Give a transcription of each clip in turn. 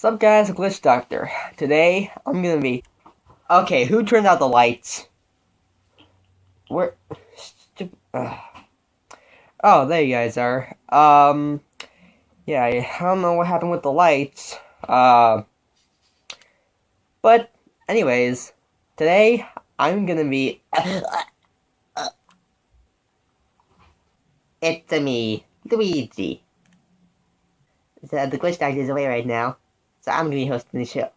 Sup guys, Glitch Doctor. Today, I'm gonna be... Okay, who turned out the lights? Where... Oh, there you guys are. Yeah, I don't know what happened with the lights. But, anyways, today, I'm gonna be... It's me, Luigi. So, the Glitch Doctor is away right now, so I'm gonna be hosting the show.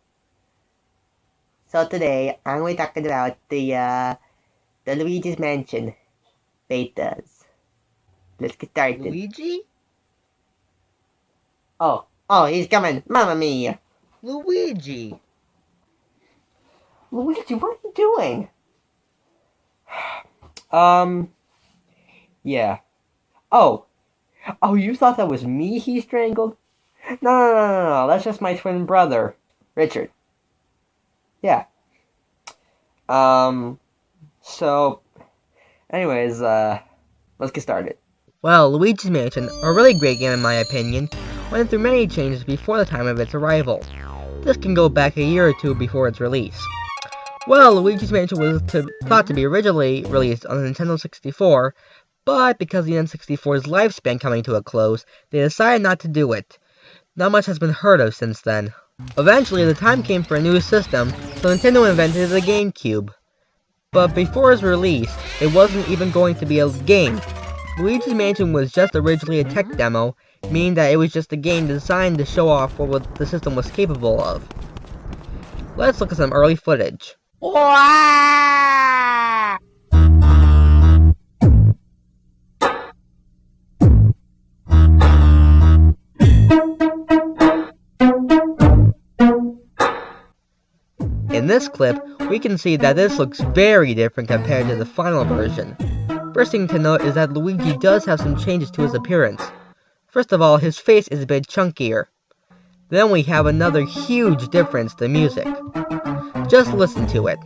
So today, I'm going to be talking about the Luigi's Mansion betas. Let's get started. Luigi? Oh, he's coming! Mamma mia! Luigi! Luigi, what are you doing? Yeah. Oh, you thought that was me he strangled? No, that's just my twin brother, Richard. Yeah. So, anyways, let's get started. Well, Luigi's Mansion, a really great game in my opinion, went through many changes before the time of its arrival. This can go back a year or two before its release. Well, Luigi's Mansion was thought to be originally released on the Nintendo 64, but because the N64's lifespan coming to a close, they decided not to do it. Not much has been heard of since then. Eventually, the time came for a new system, so Nintendo invented the GameCube. But before its release, it wasn't even going to be a game. Luigi's Mansion was just originally a tech demo, meaning that it was just a game designed to show off what the system was capable of. Let's look at some early footage. In this clip, we can see that this looks very different compared to the final version. First thing to note is that Luigi does have some changes to his appearance. First of all, his face is a bit chunkier. Then we have another huge difference to music. Just listen to it.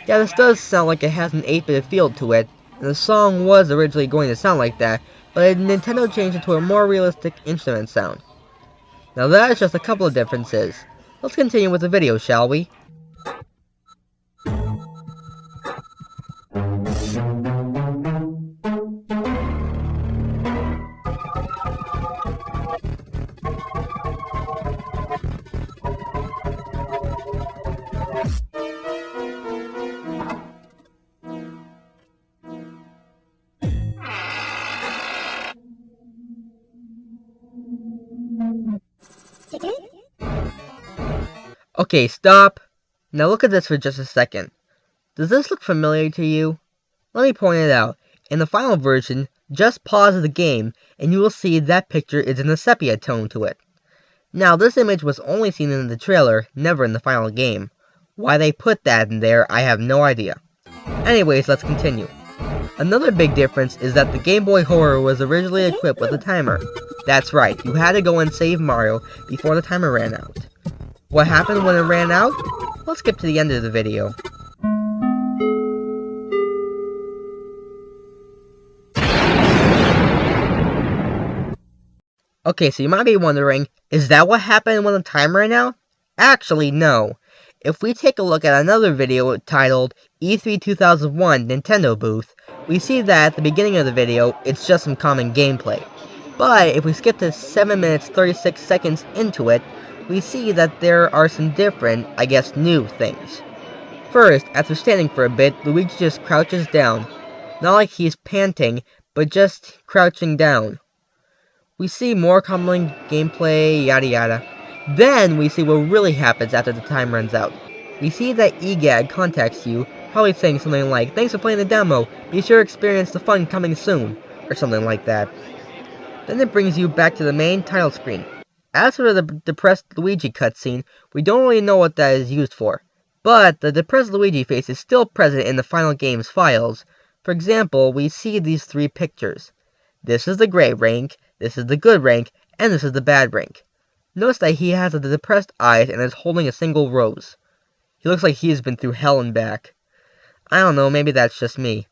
Yeah, this does sound like it has an 8-bit feel to it, and the song was originally going to sound like that, but Nintendo changed it to a more realistic instrument sound. Now that is just a couple of differences. Let's continue with the video, shall we? Okay, stop. Now look at this for just a second. Does this look familiar to you? Let me point it out. In the final version, just pause the game and you will see that picture is in a sepia tone to it. Now this image was only seen in the trailer, never in the final game. Why they put that in there, I have no idea. Anyways, let's continue. Another big difference is that the Game Boy Horror was originally equipped with a timer. That's right, you had to go and save Mario before the timer ran out. What happened when it ran out? Let's skip to the end of the video. Okay, so you might be wondering, is that what happened when the time ran out? Actually, no. If we take a look at another video titled E3 2001 Nintendo Booth, we see that at the beginning of the video, it's just some common gameplay. But if we skip to 7 minutes 36 seconds into it, we see that there are some different, I guess new things. First, after standing for a bit, Luigi just crouches down. Not like he's panting, but just crouching down. We see more common gameplay, yada yada. Then we see what really happens after the time runs out. We see that EGAD contacts you, probably saying something like, "Thanks for playing the demo, be sure to experience the fun coming soon," or something like that. Then it brings you back to the main title screen. As for the depressed Luigi cutscene, we don't really know what that is used for. But the depressed Luigi face is still present in the final game's files. For example, we see these three pictures. This is the great rank, this is the good rank, and this is the bad rank. Notice that he has the depressed eyes and is holding a single rose. He looks like he has been through hell and back. I don't know, maybe that's just me.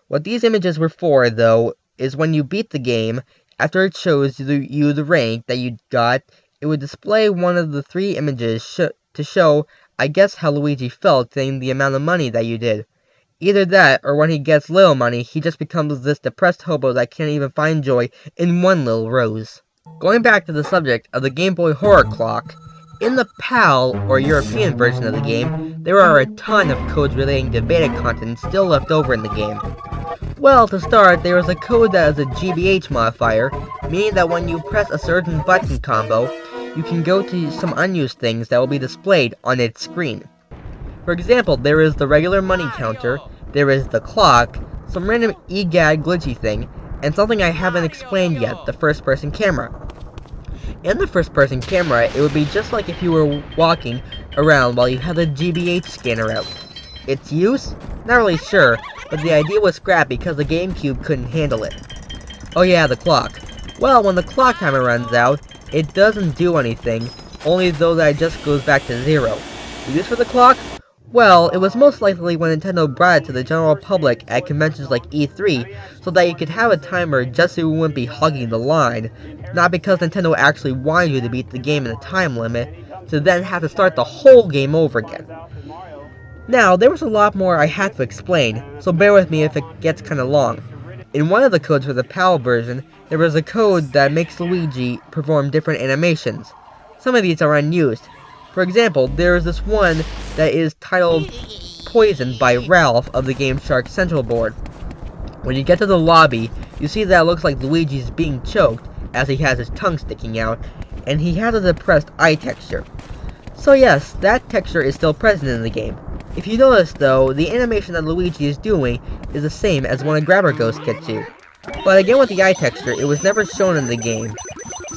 What these images were for, though, is when you beat the game, after it shows you the rank that you got, it would display one of the 3 images to show, I guess, how Luigi felt getting the amount of money that you did. Either that, or when he gets little money, he just becomes this depressed hobo that can't even find joy in one little rose. Going back to the subject of the Game Boy Horror Clock, in the PAL, or European version of the game, there are a ton of codes relating to beta content still left over in the game. Well, to start, there is a code that is a GBH modifier, meaning that when you press a certain button combo, you can go to some unused things that will be displayed on its screen. For example, there is the regular money counter, there is the clock, some random EGAD glitchy thing, and something I haven't explained yet, the first-person camera. In the first-person camera, it would be just like if you were walking around while you had the GBH scanner out. Its use? Not really sure, but the idea was scrapped because the GameCube couldn't handle it. Oh yeah, the clock. Well, when the clock timer runs out, it doesn't do anything, only though that it just goes back to 0. The use for the clock? Well, it was most likely when Nintendo brought it to the general public at conventions like E3, so that you could have a timer just so you wouldn't be hogging the line, not because Nintendo actually wanted you to beat the game in a time limit, to then have to start the whole game over again. Now, there was a lot more I had to explain, so bear with me if it gets kinda long. In one of the codes for the PAL version, there was a code that makes Luigi perform different animations. Some of these are unused. For example, there is this one that is titled Poisoned by Ralph of the Game Shark Central board. When you get to the lobby, you see that it looks like Luigi's being choked, as he has his tongue sticking out, and he has a depressed eye texture. So yes, that texture is still present in the game. If you notice though, the animation that Luigi is doing is the same as when a grabber ghost gets you. But again with the eye texture, it was never shown in the game.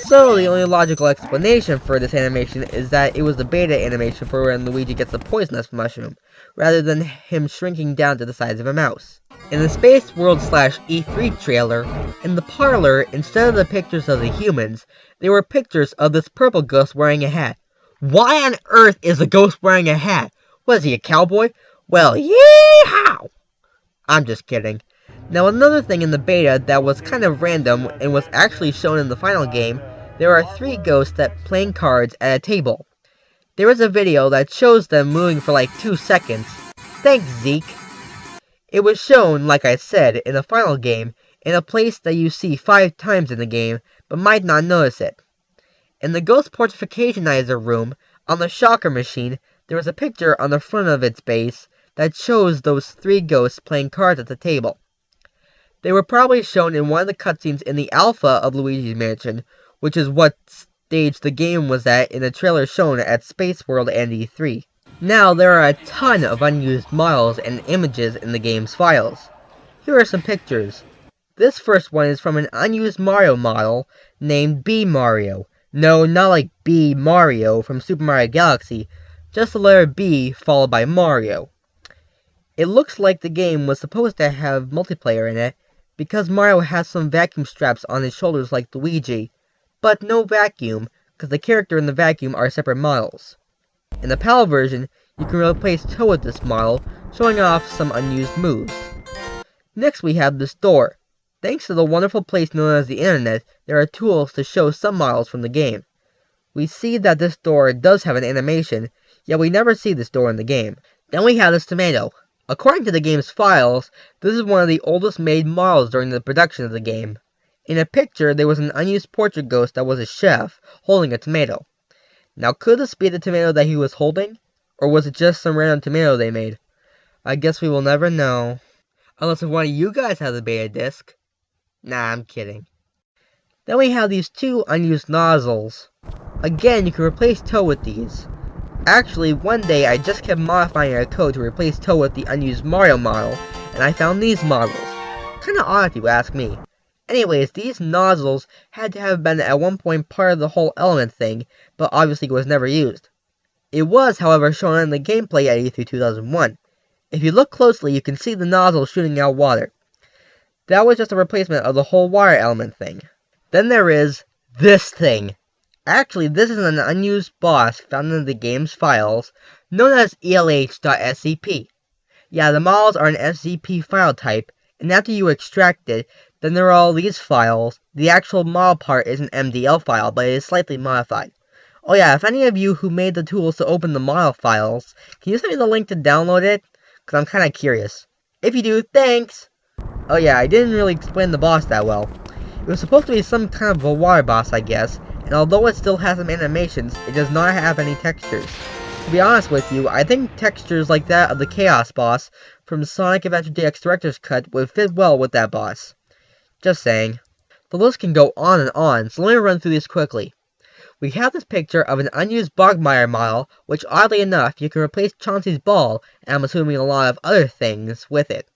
So the only logical explanation for this animation is that it was the beta animation for when Luigi gets the poisonous mushroom, rather than him shrinking down to the size of a mouse. In the Space World /E3 trailer, in the parlor, instead of the pictures of the humans, there were pictures of this purple ghost wearing a hat. Why on earth is the ghost wearing a hat? Was he a cowboy? Well, yeehaw! I'm just kidding. Now another thing in the beta that was kind of random and was actually shown in the final game, there are 3 ghosts that playing cards at a table. There is a video that shows them moving for like 2 seconds. Thanks, Zeke. It was shown, like I said, in the final game, in a place that you see 5 times in the game, but might not notice it. In the Ghost Portificationizer room, on the shocker machine, there was a picture on the front of its base that shows those 3 ghosts playing cards at the table. They were probably shown in one of the cutscenes in the alpha of Luigi's Mansion, which is what stage the game was at in the trailer shown at Space World and E3. Now, there are a ton of unused models and images in the game's files. Here are some pictures. This first one is from an unused Mario model named B Mario. No, not like B Mario from Super Mario Galaxy, just the letter B followed by Mario. It looks like the game was supposed to have multiplayer in it, because Mario has some vacuum straps on his shoulders like Luigi, but no vacuum, because the character and the vacuum are separate models. In the PAL version, you can replace Toad with this model, showing off some unused moves. Next we have this door. Thanks to the wonderful place known as the internet, there are tools to show some models from the game. We see that this door does have an animation, yet we never see this door in the game. Then we have this tomato. According to the game's files, this is one of the oldest made models during the production of the game. In a picture, there was an unused portrait ghost that was a chef, holding a tomato. Now could this be the tomato that he was holding? Or was it just some random tomato they made? I guess we will never know. Unless if one of you guys has a beta disc. Nah, I'm kidding. Then we have these 2 unused nozzles. Again, you can replace Toad with these. Actually, one day I just kept modifying a code to replace Toad with the unused Mario model, and I found these models. Kinda odd if you ask me. Anyways, these nozzles had to have been at one point part of the whole element thing, but obviously was never used. It was, however, shown in the gameplay at E3 2001. If you look closely, you can see the nozzle shooting out water. That was just a replacement of the whole water element thing. Then there is this thing. Actually, this is an unused boss found in the game's files, known as ELH.SCP. Yeah, the models are an SZP file type, and after you extract it, then there are all these files. The actual model part is an MDL file, but it is slightly modified. Oh yeah, if any of you who made the tools to open the model files, can you send me the link to download it? Because I'm kind of curious. If you do, thanks! Oh yeah, I didn't really explain the boss that well. It was supposed to be some kind of a water boss, I guess, and although it still has some animations, it does not have any textures. To be honest with you, I think textures like that of the Chaos boss from Sonic Adventure DX Director's Cut would fit well with that boss. Just saying. The list can go on, so let me run through these quickly. We have this picture of an unused Bogmire model, which oddly enough, you can replace Chauncey's ball, and I'm assuming a lot of other things, with it.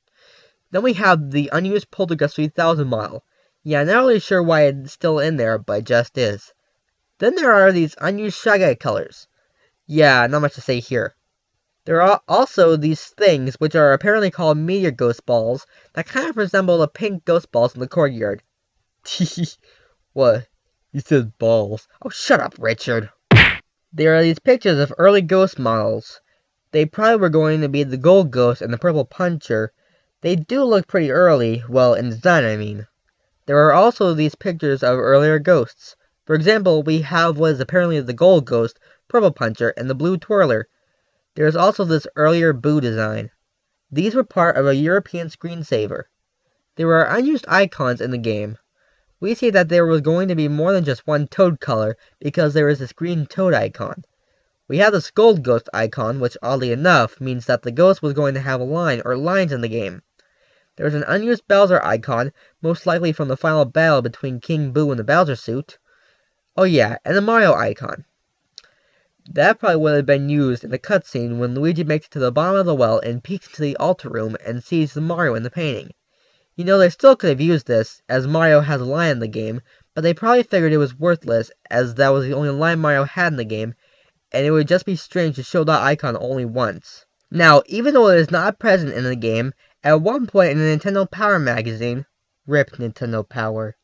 Then we have the unused Poltergust 3000 model. Yeah, not really sure why it's still in there, but it just is. Then there are these unused Shy Guy colors. Yeah, not much to say here. There are also these things, which are apparently called meteor ghost balls, that kind of resemble the pink ghost balls in the courtyard. What? You said balls. Oh, shut up, Richard. There are these pictures of early ghost models. They probably were going to be the gold ghost and the purple puncher. They do look pretty early, well, in design I mean. There are also these pictures of earlier ghosts. For example, we have what is apparently the gold ghost, purple puncher, and the blue twirler. There is also this earlier Boo design. These were part of a European screensaver. There are unused icons in the game. We see that there was going to be more than just one toad color because there is this green toad icon. We have this gold ghost icon, which oddly enough means that the ghost was going to have a line or lines in the game. There is an unused Bowser icon, most likely from the final battle between King Boo and the Bowser suit. Oh yeah, and a Mario icon. That probably would have been used in the cutscene when Luigi makes it to the bottom of the well and peeks into the altar room and sees the Mario in the painting. You know, they still could have used this, as Mario has a line in the game, but they probably figured it was worthless, as that was the only line Mario had in the game, and it would just be strange to show that icon only once. Now, even though it is not present in the game, at one point in the Nintendo Power magazine, RIP Nintendo Power,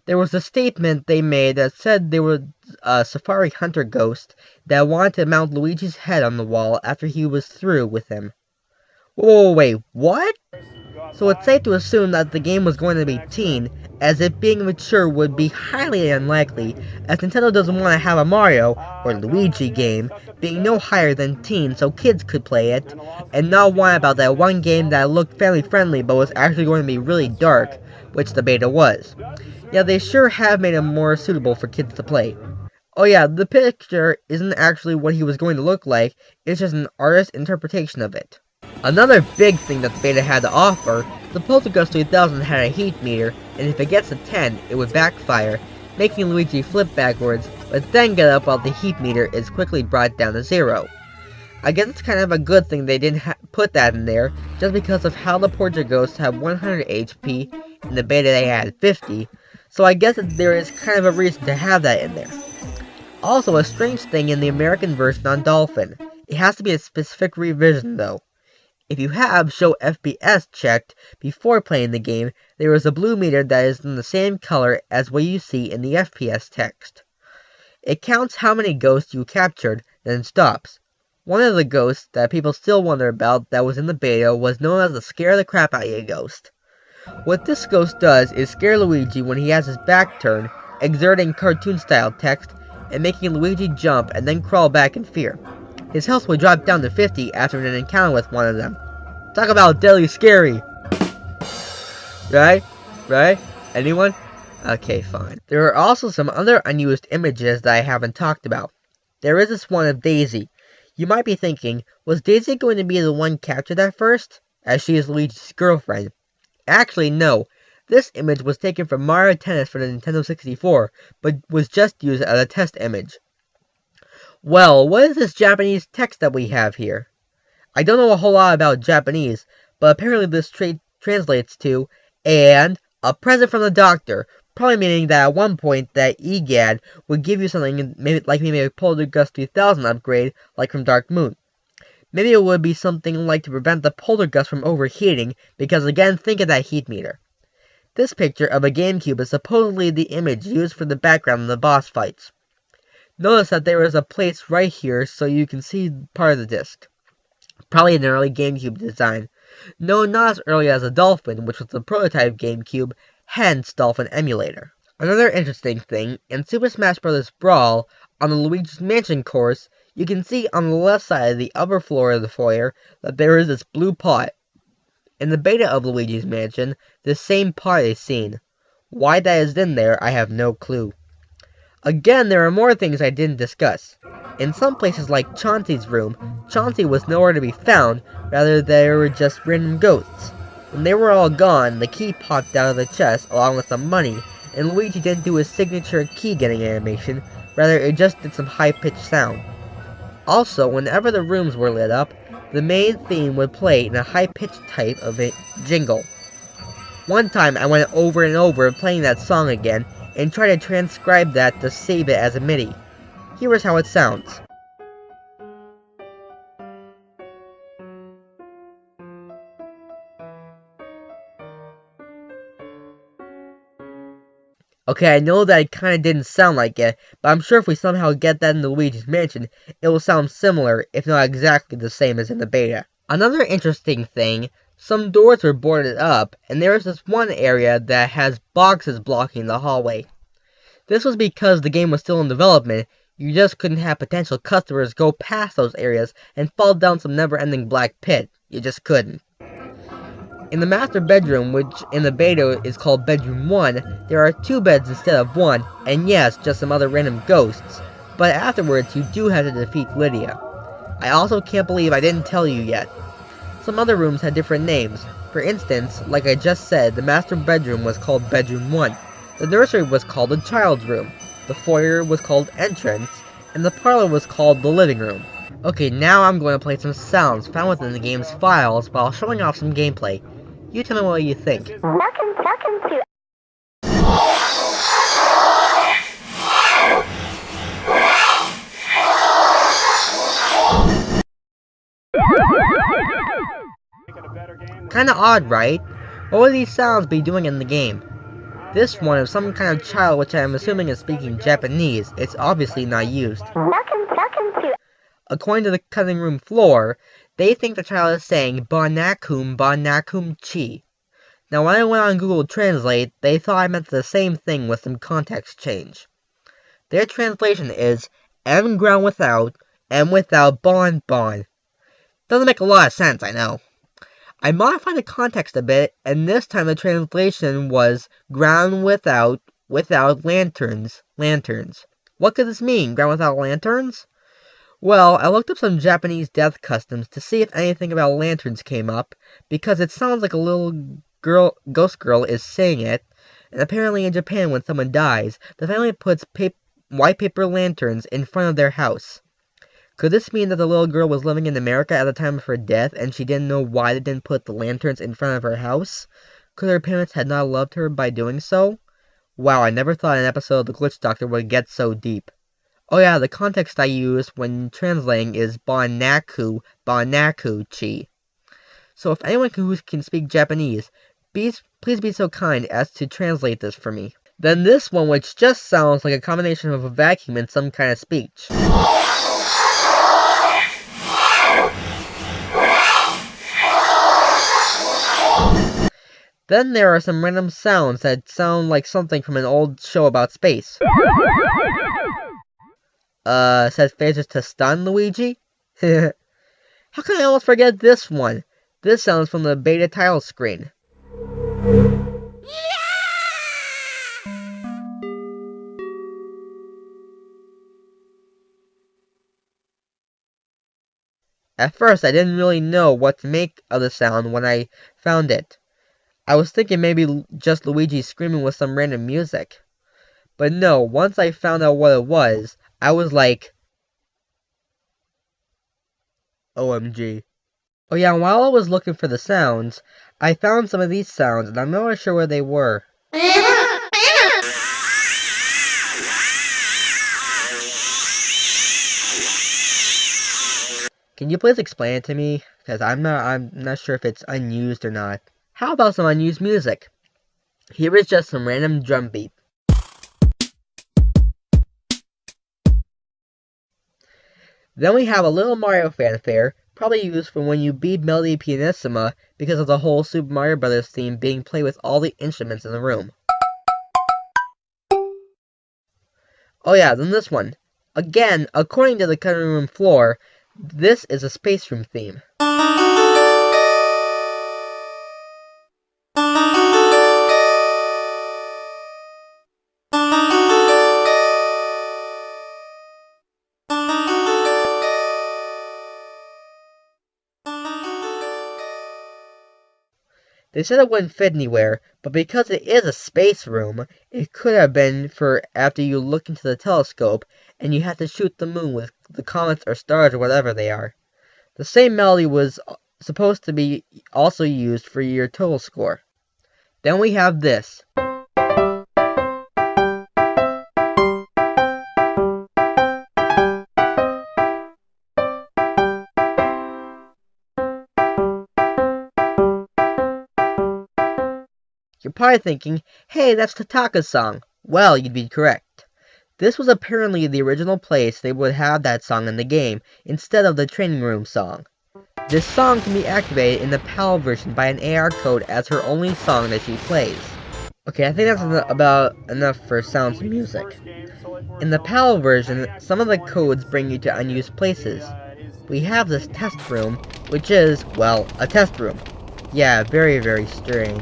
there was a statement they made that said there was a Safari Hunter ghost that wanted to mount Luigi's head on the wall after he was through with him. Whoa, wait, what? So it's safe to assume that the game was going to be teen, as it being mature would be highly unlikely, as Nintendo doesn't want to have a Mario, or Luigi game, being no higher than teen so kids could play it, and not whine about that one game that looked family friendly but was actually going to be really dark, which the beta was. Yeah, they sure have made him more suitable for kids to play. Oh yeah, the picture isn't actually what he was going to look like, it's just an artist's interpretation of it. Another big thing that the beta had to offer, the Poltergust 3000 had a heat meter, and if it gets a 10, it would backfire, making Luigi flip backwards, but then get up while the heat meter is quickly brought down to 0. I guess it's kind of a good thing they didn't put that in there, just because of how the Polterghosts have 100 HP, in the beta they had 50, so I guess that there is kind of a reason to have that in there. Also, a strange thing in the American version on Dolphin. It has to be a specific revision though. If you have Show FPS checked before playing the game, there is a blue meter that is in the same color as what you see in the FPS text. It counts how many ghosts you captured, then stops. One of the ghosts that people still wonder about that was in the beta was known as the Scare the Crap Out of You ghost. What this ghost does is scare Luigi when he has his back turned, exerting cartoon-style text, and making Luigi jump and then crawl back in fear. His health will drop down to 50 after an encounter with one of them. Talk about deadly scary! Right? Right? Anyone? Okay, fine. There are also some other unused images that I haven't talked about. There is this one of Daisy. You might be thinking, was Daisy going to be the one captured at first, as she is Luigi's girlfriend? Actually, no. This image was taken from Mario Tennis for the Nintendo 64, but was just used as a test image. Well, what is this Japanese text that we have here? I don't know a whole lot about Japanese, but apparently this translates to, and a present from the doctor, probably meaning that at one point that EGAD would give you something maybe a Poltergust 3000 upgrade, like from Dark Moon. Maybe it would be something like to prevent the Poltergust from overheating, because again, think of that heat meter. This picture of a GameCube is supposedly the image used for the background in the boss fights. Notice that there is a place right here so you can see part of the disc. Probably an early GameCube design. No, not as early as the Dolphin, which was the prototype GameCube, hence Dolphin emulator. Another interesting thing, in Super Smash Bros. Brawl, on the Luigi's Mansion course, you can see on the left side of the upper floor of the foyer that there is this blue pot. In the beta of Luigi's Mansion, this same pot is seen. Why that is in there, I have no clue. Again, there are more things I didn't discuss. In some places like Chauncey's room, Chauncey was nowhere to be found, rather there were just random ghosts. When they were all gone, the key popped out of the chest along with some money, and Luigi didn't do his signature key getting animation, rather it just did some high-pitched sound. Also, whenever the rooms were lit up, the main theme would play in a high-pitched type of a jingle. One time I went over and over playing that song again, and try to transcribe that to save it as a MIDI. Here is how it sounds. Okay, I know that it kinda didn't sound like it, but I'm sure if we somehow get that into Luigi's Mansion, it will sound similar, if not exactly the same as in the beta. Another interesting thing, some doors were boarded up, and there is this one area that has boxes blocking the hallway. This was because the game was still in development, you just couldn't have potential customers go past those areas and fall down some never-ending black pit. You just couldn't. In the master bedroom, which in the beta is called Bedroom 1, there are 2 beds instead of 1, and yes, just some other random ghosts, but afterwards you do have to defeat Lydia. I also can't believe I didn't tell you yet. Some other rooms had different names. For instance, like I just said, the master bedroom was called Bedroom 1. The nursery was called the child's room, the foyer was called entrance, and the parlor was called the living room. Okay, now I'm going to play some sounds found within the game's files while showing off some gameplay. You tell me what you think. Welcome to Kinda odd, right? What would these sounds be doing in the game? This one is some kind of child which I am assuming is speaking Japanese. It's obviously not used. Welcome to According to the cutting room floor, they think the child is saying Banakum Banakum Chi. Now when I went on Google Translate, they thought I meant the same thing with some context change. Their translation is M ground without, M without bon bon. Doesn't make a lot of sense, I know. I modified the context a bit, and this time the translation was ground without lanterns. What could this mean, ground without lanterns? Well, I looked up some Japanese death customs to see if anything about lanterns came up, because it sounds like a little ghost girl is saying it, and apparently in Japan when someone dies, the family puts white paper lanterns in front of their house. Could this mean that the little girl was living in America at the time of her death, and she didn't know why they didn't put the lanterns in front of her house? Could her parents had not loved her by doing so? Wow, I never thought an episode of The Glitch Doctor would get so deep. Oh yeah, the context I used when translating is Banaku Chi. So if anyone who can speak Japanese, please be so kind as to translate this for me. Then this one, which just sounds like a combination of a vacuum and some kind of speech. Then there are some random sounds that sound like something from an old show about space. Says phases to stun Luigi? How can I almost forget this one? This sounds from the beta title screen. At first, I didn't really know what to make of the sound when I found it. I was thinking maybe just Luigi screaming with some random music. But no, once I found out what it was, I was like, OMG. Oh yeah, while I was looking for the sounds, I found some of these sounds, and I'm not really sure where they were. Can you please explain it to me? Because I'm not sure if it's unused or not. How about some unused music? Here is just some random drum beat. Then we have a little Mario fanfare, probably used for when you beat Melody Pianissima because of the whole Super Mario Bros. Theme being played with all the instruments in the room. Oh yeah, then this one. Again, according to the cutting room floor, this is a Space Room theme. They said it wouldn't fit anywhere, but because it is a space room, it could have been for after you look into the telescope and you have to shoot the moon with the comets or stars or whatever they are. The same melody was supposed to be also used for your total score. Then we have this. You're probably thinking, hey, that's Tataka's song. Well, you'd be correct. This was apparently the original place they would have that song in the game, instead of the training room song. This song can be activated in the PAL version by an AR code as her only song that she plays. Okay, I think that's about enough for sounds and music. In the PAL version, some of the codes bring you to unused places. We have this test room, which is, well, a test room. Yeah, very, very strange.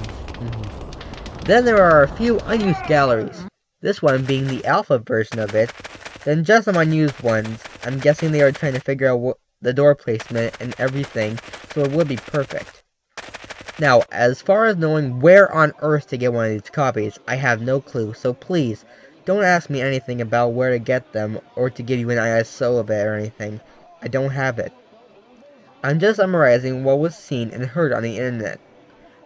Then there are a few unused galleries, this one being the alpha version of it, then just some unused ones. I'm guessing they are trying to figure out the door placement and everything, so it would be perfect. Now, as far as knowing where on earth to get one of these copies, I have no clue, so please, don't ask me anything about where to get them, or to give you an ISO of it or anything. I don't have it. I'm just summarizing what was seen and heard on the internet.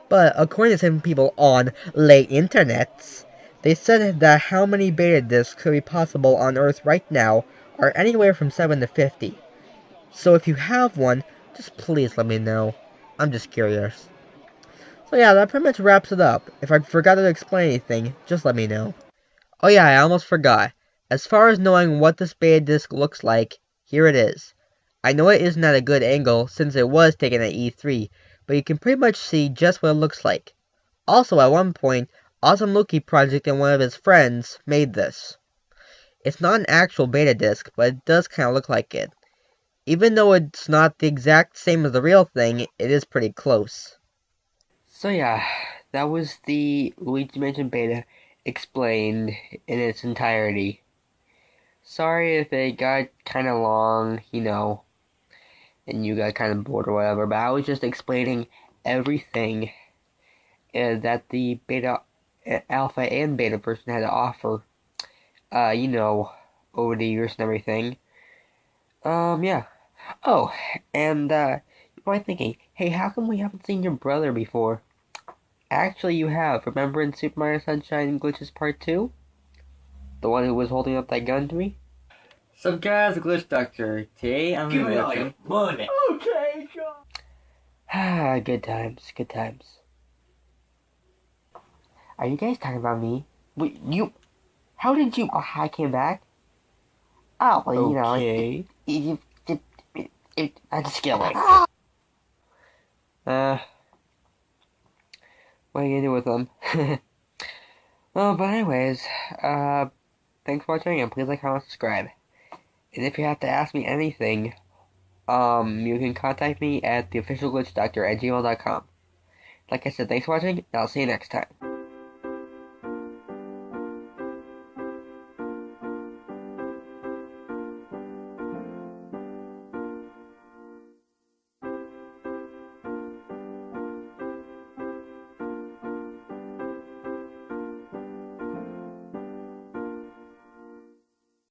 But according to some people on lay internets, they said that how many beta discs could be possible on Earth right now are anywhere from 7 to 50. So if you have one, just please let me know. I'm just curious. So yeah, that pretty much wraps it up. If I forgot to explain anything, just let me know. Oh yeah, I almost forgot. As far as knowing what this beta disc looks like, here it is. I know it isn't at a good angle since it was taken at E3, but you can pretty much see just what it looks like. Also, at one point, Awesome Loki Project and one of his friends made this. It's not an actual beta disc, but it does kind of look like it. Even though it's not the exact same as the real thing, it is pretty close. So yeah, that was the Luigi Mansion Beta explained in its entirety. Sorry if it got kind of long, and you got kind of bored or whatever, but I was just explaining everything that the beta, alpha and beta version had to offer, over the years and everything. Yeah. Oh, and, you're probably thinking, hey, how come we haven't seen your brother before? Actually, you have. Remember in Super Mario Sunshine Glitches Part 2? The one who was holding up that gun to me? So guys, the Glitch Doctor. Today I'm gonna be watching. Okay, John. Ah, good times, good times. Are you guys talking about me? Wait, how did you, I came back? Oh, well, Okay. I'm just kidding. What are you gonna do with them? Well, but anyways, thanks for watching, and please like, comment, subscribe. And if you have to ask me anything, you can contact me at theofficialglitchdoctor@gmail.com. Like I said, thanks for watching, and I'll see you next time.